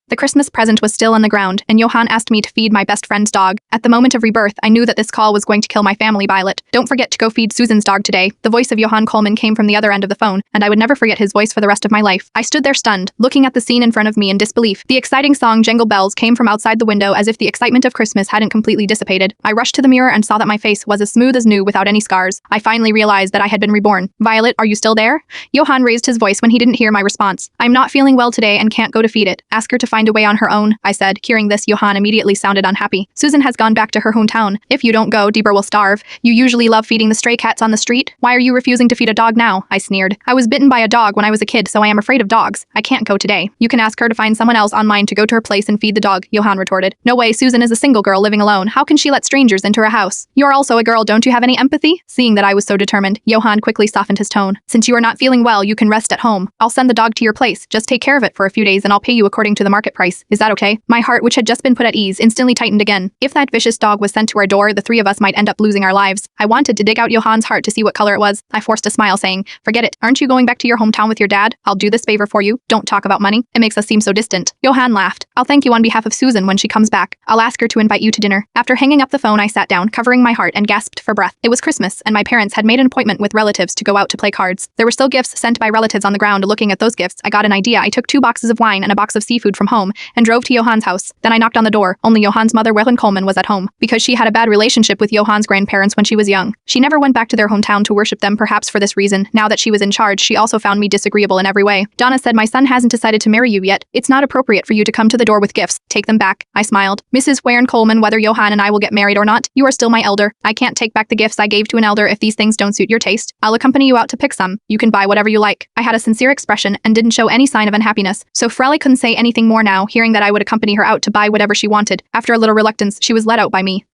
The Christmas present was still on the ground, and Yohan asked me to feed my best friend's dog. At the moment of rebirth, I knew that this call was going to kill my family, Violet. Don't forget to go feed Susan's dog today. The voice of Yohan Coleman came from the other end of the phone, and I would never forget his voice for the rest of my life. I stood there stunned, looking at the scene in front of me in disbelief. The exciting song Jingle Bells came from outside the window as if the excitement of Christmas hadn't completely dissipated. I rushed to the mirror and saw that my face was as smooth as new without any scars. I finally realized that I had been reborn. Violet, are you still there? Yohan raised his voice when he didn't hear my response. I'm not feeling well today and can't go to feed it. Ask her to find a way on her own, I said. Hearing this, Yohan immediately sounded unhappy. Susan has gone back to her hometown. If you don't go, Deborah will starve. You usually love feeding the stray cats on the street. Why are you refusing to feed a dog now? I sneered. I was bitten by a dog when I was a kid, so I am afraid of dogs. I can't go today. You can ask her to find someone else online to go to her place and feed the dog, Yohan retorted. No way, Susan is a single girl living alone. How can she let strangers into her house? You're also a girl, don't you have any empathy? Seeing that I was so determined, Yohan quickly softened his tone. Since you are not feeling well, you can rest at home. I'll send the dog to your place. Just take care of it for a few days and I'll pay you according to the market price. Is that okay? My heart, which had just been put at ease, instantly tightened again. If that vicious dog was sent to our door, the three of us might end up losing our lives. I wanted to dig out Yohan's heart to see what color it was. I forced a smile, saying, forget it. Aren't you going back to your hometown with your dad? I'll do this favor for you. Don't talk about money. It makes us seem so distant. Yohan laughed. I'll thank you on behalf of Susan when she comes back. I'll ask her to invite you to dinner. After hanging up the phone, I sat down, covering my heart, and gasped for breath. It was Christmas, and my parents had made an appointment with relatives to go out to play cards. There were still gifts sent by relatives on the ground. Looking at those gifts, I got an idea. I took 2 boxes of wine and a box of seafood from home and drove to Yohan's house. Then I knocked on the door. Only Yohan's mother, Yohan Coleman, was at home. Because she had a bad relationship with Yohan's grandparents when she was young. She never went back to their hometown to worship them, perhaps for this reason. Now that she was in charge, she also found me disagreeable in every way. Donna said, my son hasn't decided to marry you yet. It's not appropriate for you to come to the door with gifts. Take them back. I smiled. Mrs. Warren Coleman, whether Yohan and I will get married or not, you are still my elder. I can't take back the gifts I gave to an elder if these things don't suit your taste. I'll accompany you out to pick some. You can buy whatever you like. I had a sincere expression and didn't show any sign of unhappiness, so Frelly couldn't say anything more now, hearing that I would accompany her out to buy whatever she wanted. After a little reluctance, she was let out by me.